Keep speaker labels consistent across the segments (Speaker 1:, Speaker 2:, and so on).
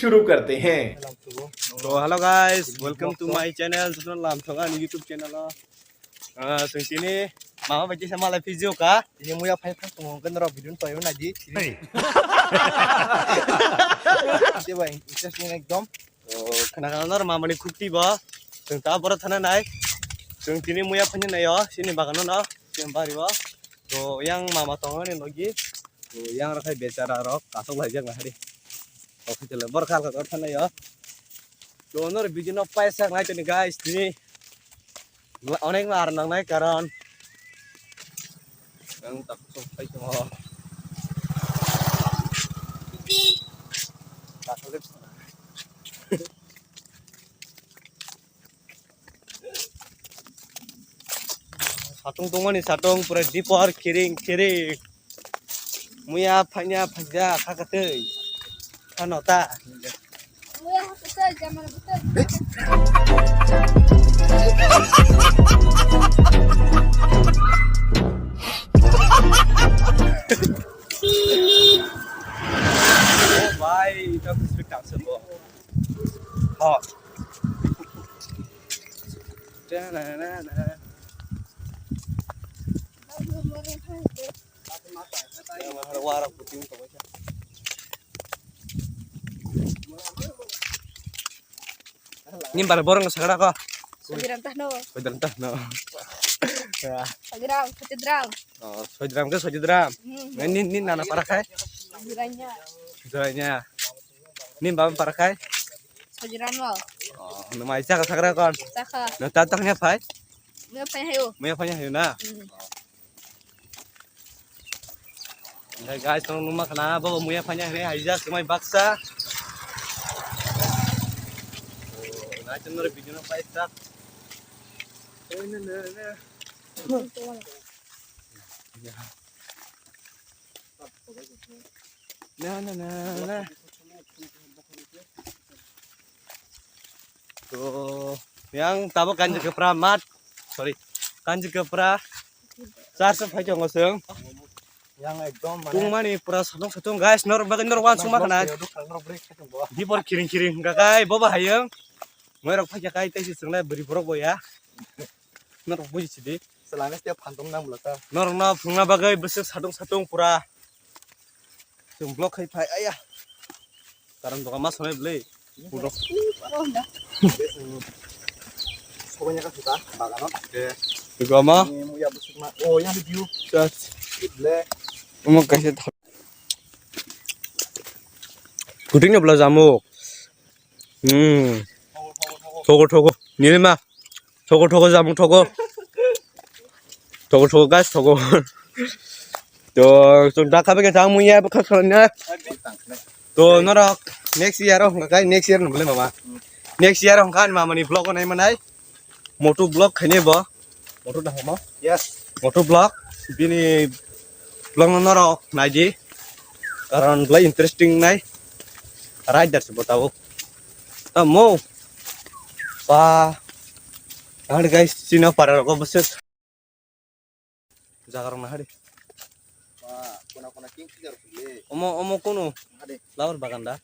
Speaker 1: शुरू करते हैं।
Speaker 2: So hello guys, welcome to my channel. Sunod lam thonga ni YouTube channel lo. Sing sini mama baca sama live video ka.
Speaker 3: Ini mu ya phai phai tumong kan ro video toy na ji. Dia bang interesting ekdom.
Speaker 2: So kana nor mama ni khukti ba. Sing ta bor thana nai. Sing sini mu ya phanya nai yo. Sini bagano na. Sing bari ba. So yang mama tonga ni logi. So yang rakai becara rok kasok lajang lah hari. Oke jalan bor khal ka thana yo. So nor video no paisa ngai tani guys. Ini অনেক আর নাই কারণ satung tungani satung pura dipor kiring kiring muya phanya phanja khakatei kanota
Speaker 4: muya betul zaman betul.
Speaker 2: Oh bhai itu speak up sebo ha na na na warak puting to baca nimbal borong sagara ka
Speaker 4: Sajiram tah no.
Speaker 2: Pedantah no. Ya.
Speaker 4: Sajiram, sajiram.
Speaker 2: Oh, sojidram ke sojidram. Ini nana parakai.
Speaker 4: Sajiranya.
Speaker 2: Sajiranya. Ini bam parakai.
Speaker 4: Sajiram lo.
Speaker 2: Oh, nama Aisyah ke sagara kon.
Speaker 4: Saka.
Speaker 2: Nah, tatangnya pai.
Speaker 4: Muya panya hayo.
Speaker 2: Muya panya na. Nah, guys, tolong rumah kenapa bawa muya panya ini Aisyah semai baksa. Oh, nah cenderung video no pai tak. Nah. Tuh, yang tahu kanji kepra mat, sorry, kanji kepra, sarsa pakai ngoseng,
Speaker 3: Yang ekdom
Speaker 2: tung mani pura satu guys, nor bagian nor wan suma kena, di por kiring kakai, bawa hayang, merok pakai kai tesi sengai beri borok boya. Nor buji sidi
Speaker 3: Selama setiap kantung nang belaka.
Speaker 2: nor na funga bagai besar satung pura yung blok hai pai ayah karam to kamas hone blei puro
Speaker 4: Oh dah.
Speaker 3: Pokoknya kan suka bakal no.
Speaker 2: to ama
Speaker 3: Ini mu ya busuk na. Oh, yang video. Ble.
Speaker 2: mo kasi kutingnya bela jamuk togo nilma togo jamuk togo guys togo to dah kabe ke jamu ya bakhalnya to norok next year kai next year boleh mama next year kan mama ni vlog nai manai motu vlog khane ba motu dah ma
Speaker 3: Yes.
Speaker 2: motu vlog bini vlog norok naji karon blai interesting nai rider se batao mo pa R guys sino para ko beses jagar na hari
Speaker 3: Wah, kuna king tigar bule.
Speaker 2: omo kono
Speaker 3: Ade,
Speaker 2: laur baganda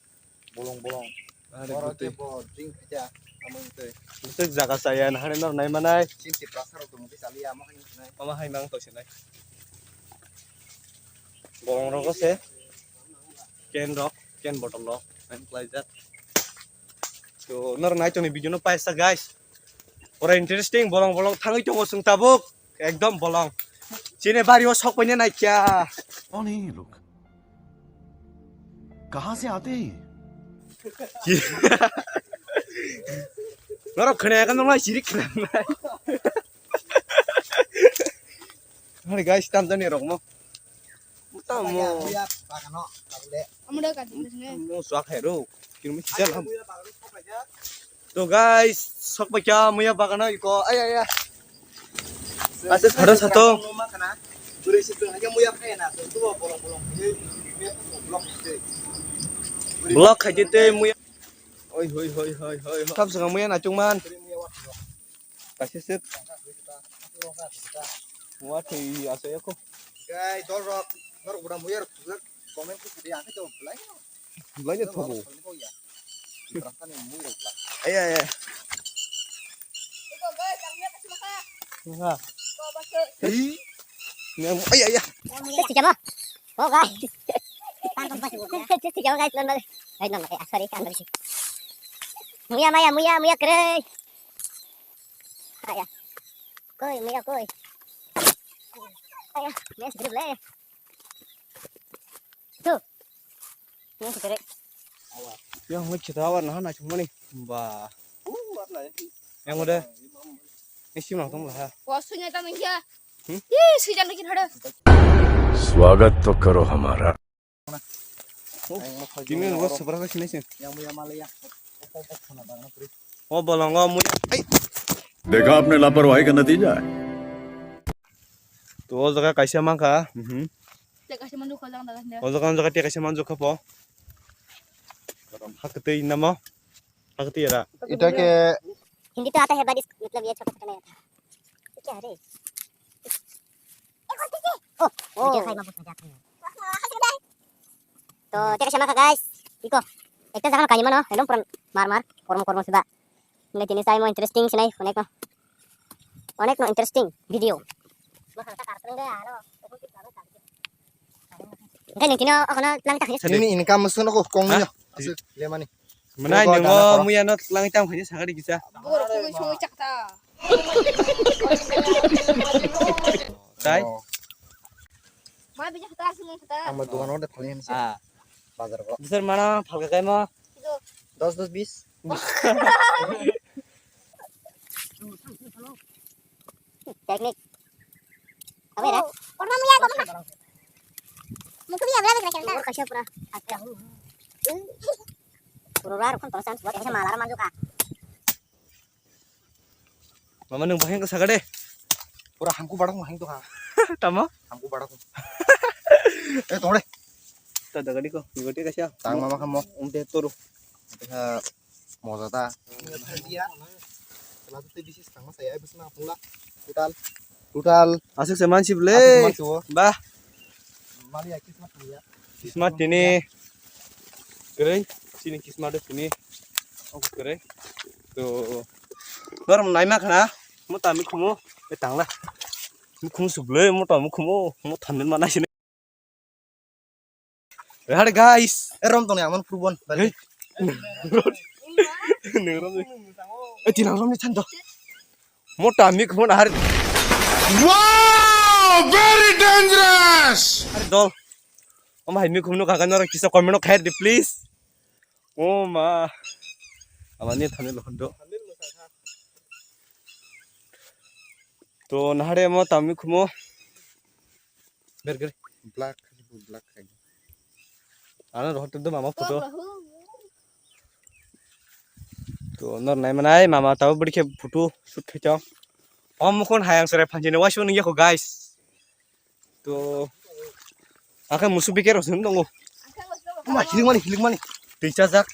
Speaker 3: bolong-bolong.
Speaker 2: hari
Speaker 3: Ora
Speaker 2: putih
Speaker 3: te bo drink aja. Among te.
Speaker 2: besek jaga saya na hari nor nai manai
Speaker 3: Sinti pasar to mungkin sali amo kan nai.
Speaker 2: mama hai mang to sinai bolong roko se ken botol rock and pleasure so nor nai choni video no paisa guys ora interesting bolong thangai chongo sung tabuk ekdom bolong sini bari o sok panya nai kya
Speaker 5: कौन है ये लोग कहाँ से आते हैं
Speaker 2: nor khane kan nor sirik khane hari guys tam tani rok mo tam mo
Speaker 3: Mu ya bakal no. Bule.
Speaker 4: Kamu dah kan di sini.
Speaker 2: mo swak hero kirmi kijal ham to guys sok baca muya bagana iko ay asa khara sato
Speaker 3: Rumah kana. Bure situ aja mu ya pena. Tu bolong-bolong. Ini blok itu.
Speaker 2: blok khajite muya oi hoi kap sang muya na chungman kasih set muat thì asa ya ko
Speaker 3: Guys, dorok. Dorok udah mu ya komen ku dia ke coba.
Speaker 2: Belanja tuh.
Speaker 3: Rasanya murah lah.
Speaker 2: Iya iya.
Speaker 4: Iko guys, ang maya kasi maka.
Speaker 2: Enggak.
Speaker 4: Iko basta.
Speaker 2: Iya iya.
Speaker 1: Terus tiga mo. Oh guys. Tangkap pa siguro. Terus tiga mo guys, normal. Ay normal. Sorry, kan sih. Muya maya, muya kere. Aya. Koy, muya koy. Aya, muya segede boleh. Tuh. Muya segede.
Speaker 2: Yang mau kita warna mana cuma nih. Bah.
Speaker 3: Warnanya.
Speaker 2: Yang udah. Ini sih langsung lah.
Speaker 4: Wasunya ta mengya.
Speaker 2: Hmm?
Speaker 4: Ih, sujan lagi hada.
Speaker 5: स्वागत तो करो हमारा
Speaker 2: Gini gua seberapa sini sih?
Speaker 3: Yang muya Malaya.
Speaker 2: Oh bolong gua mau.
Speaker 5: देखा आपने लापरवाही का नतीजा है
Speaker 2: Tuh jaga kasih mangka.
Speaker 4: Te kasi mandu ko lang dagan dia.
Speaker 2: Oh jaga dia kasih manjuk apa? Hak itu nama. Hak itu ya.
Speaker 3: Itu kayak
Speaker 1: Hindi तो आता है बट मतलब ये छोटा छोटा नहीं आता ये क्या है रे oh video kayak mampus aja kan तो तेरे sama ka guys iko ekta jangan kanya mana helom puran mar kormo sudah ngai jenis saya mau interesting sih onek no interesting video bakal tak kartu enggak halo kan yang kini aku na lang tak
Speaker 3: ini kamu sun aku kongnya. Asli lema nih.
Speaker 2: Mana ini gua mau yang not langit yang hanya sangat bisa.
Speaker 4: Buro ko chung chak ta.
Speaker 2: Tay.
Speaker 4: Ma bijak ta sung ta.
Speaker 3: Sama dukan udah kalian sih.
Speaker 2: Ah.
Speaker 3: Bazar kok.
Speaker 2: Besar mana? Falka kayak mah.
Speaker 4: Itu
Speaker 3: 10-20.
Speaker 1: teknik apa ya warna muya kok mungkin dia berapa kira-kira kasih pura ada Ururar kan tosan buat yang malar manjuk ah.
Speaker 2: Mama nung baheng kesagad deh.
Speaker 3: Pura hamku badak mahing tuh ha.
Speaker 2: Tama?
Speaker 3: Hamku badak. Tunggu deh.
Speaker 2: Tada gadi ko. Igoti kasih.
Speaker 3: Tang mama kamu.
Speaker 2: Umte turu.
Speaker 3: Mau tata. Dia. Kalau tuh bisnis tang saya habis na pula. Total.
Speaker 2: Asik seman sih ble. Bah.
Speaker 3: Mali ya kismat dia.
Speaker 2: Kismat ini. Keren. Sini kismat deh sini. Oke keren. Tuh. Nor naik mak na. Mau tamu kamu. Betang lah. Kamu sebelah mau tamu kamu. Mau tampil mana sini? Lihat guys.
Speaker 3: Rom tuh nih aman perubahan. Balik.
Speaker 2: Ngerom nih. Tinang rom nih cantik. Mau tamu kamu hari.
Speaker 5: Wow, very dangerous.
Speaker 2: Hari dol. Om hai mi kamu kagan orang kisah komen nok head please. Oh ma. Amani tampil londo. तो नहाड़े मो तामी खुमो Berger
Speaker 3: Black kayak.
Speaker 2: आना रहते तो मामा फोटो तो नर नाय मनाय मामा ताव बड़ी के फोटो शूट खेचाओ हम मुखन हायांग सरे फांजिने वाशो नंगे को गाइस तो आखे मुसु बिकेर होसन दंगो
Speaker 3: Mah hiling mani.
Speaker 2: टीचा जाक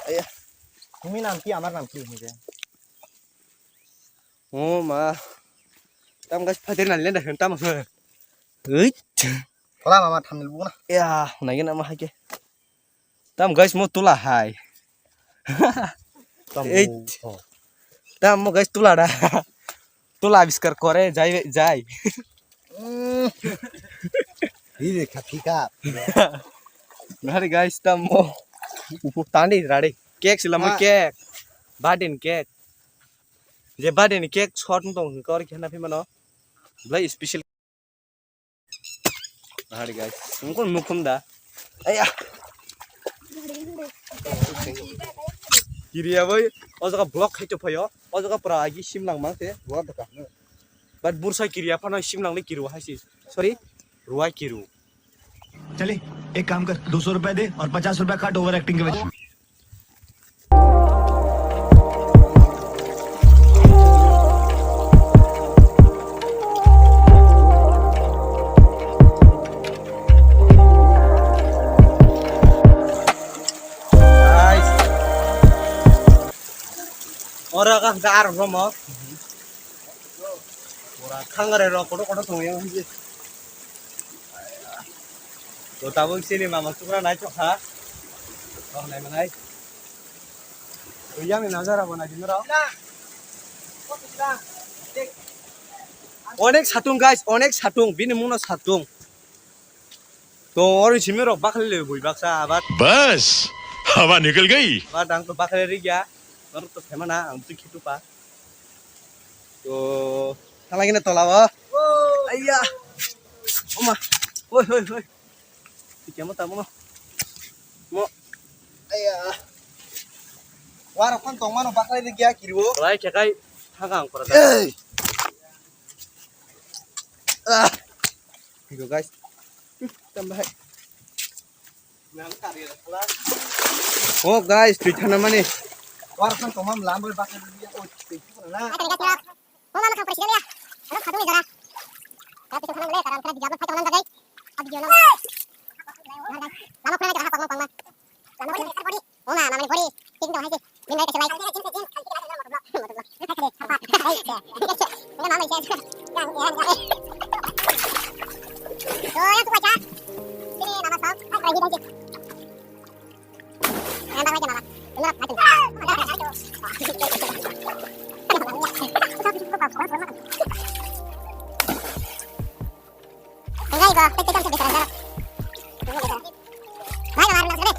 Speaker 3: Ayah. Ini nanti amar nanti ini kan.
Speaker 2: ओ मा तम गाइस फादेर नाले दा तम ओइ
Speaker 3: Kalau mama hamil bukan.
Speaker 2: या नागे नामा हाके तम गाइस मो तुला हाय तम मो गाइस तुला डा तुला आविष्कार करे जाय
Speaker 3: Ini ketika.
Speaker 2: Nari guys, tamo tandi rade. Cake sila mo cake. Badin cake. Je badin cake short mo tong kor khana phi mano. Blai special. Nari guys. Mungkon mukhum da. Aya. Kiriya boy. Ojaga block khaito phayo. Ojaga pra agi simlang mangte.
Speaker 3: Buat dekat.
Speaker 2: But bursa kiriya phano simlang le kiru haisi. Sorry. Ruai kiru.
Speaker 6: चले एक काम कर 200 रुपए दे और 50 रुपए काट over acting के वजह
Speaker 2: Guys. Ora ka dar romo. Ora khangare ro kodo thong yang तो ताबो सिनि मामा तुरा नाय चखा औ नाय मानाय তো yang ni nazar apa lagi nara অনেক সাতুং গাইস অনেক সাতুং বিনি মুনো সাতুং তো और जिमे रक बाखले बय बाक्सा आबाद
Speaker 5: बस हवा निकल गई
Speaker 2: आबाद आं तो बाखले रि गया और तो फेमना आं तो खितुपा तो थालागिना तलावा आइया ओमा ओय ओय ओय tikemo tamo mo
Speaker 3: aya wara kon tong mano bakal di gya kiriwo
Speaker 2: lai kekai hagang korata
Speaker 3: eh
Speaker 2: Go guys. Tambah. Oh guys, tujuh nama nih.
Speaker 3: wara kon tong mam lambo bakal di gya oh tipu na
Speaker 1: Mau makan presiden ya? Aduh, satu negara. Kalau kita kanan karena kita dijabat pakai orang guys. Abi jono. Lama pernah kita hafal ngomong. Lama pernah kita body. Oh nah, namanya body. Ting dong aja. Minta kita selai. Ini mama saya. Oh, yang tu baca. Sini nama song. Lagi lagi. Yang aja mama. Benar, macam. Enggak ibu, kita bisa bisa jalan. Baik, warna sudah.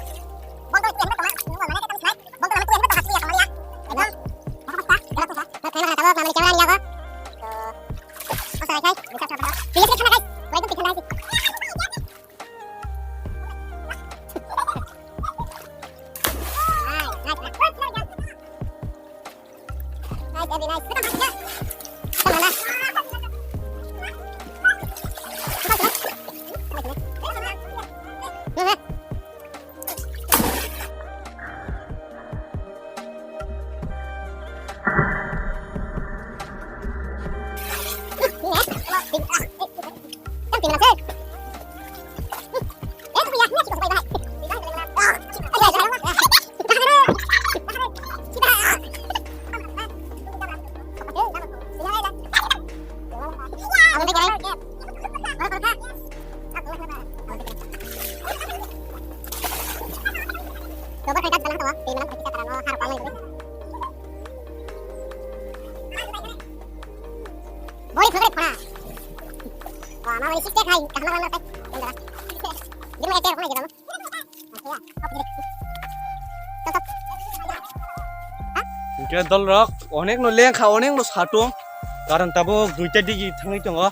Speaker 1: Bongkar itu yang mana? Mana kita slide. Bongkar nama itu yang mana? Kasih ya kemarin ya. Benar. Apa apa? Kenapa sah? Saya mana tahu nama cewek ni apa? Masa guys, bisa apa? Pilih pilih sana guys. Baik itu pilih lagi. Boleh boleh pernah. Wah, mau isi cek hai, kahna kahna cek. Enggak. Dia mau cek apa gitu? Tetap.
Speaker 2: Mungkin dol rock, onek no leng kha onek no satung. Karan tabo duita digi thangi tongo.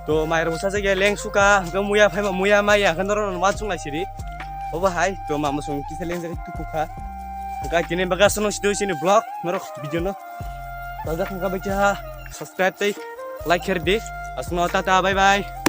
Speaker 2: To mayer musa se leng suka, ga muya phai muya maya kan ron ma chung lai siri. Oba hai, to ma musung ki seleng jari tu kuka. Ga kini baga sono sido sini vlog, merok video no. Tada ka baca subscribe tai like share deh. Asno tata bye bye.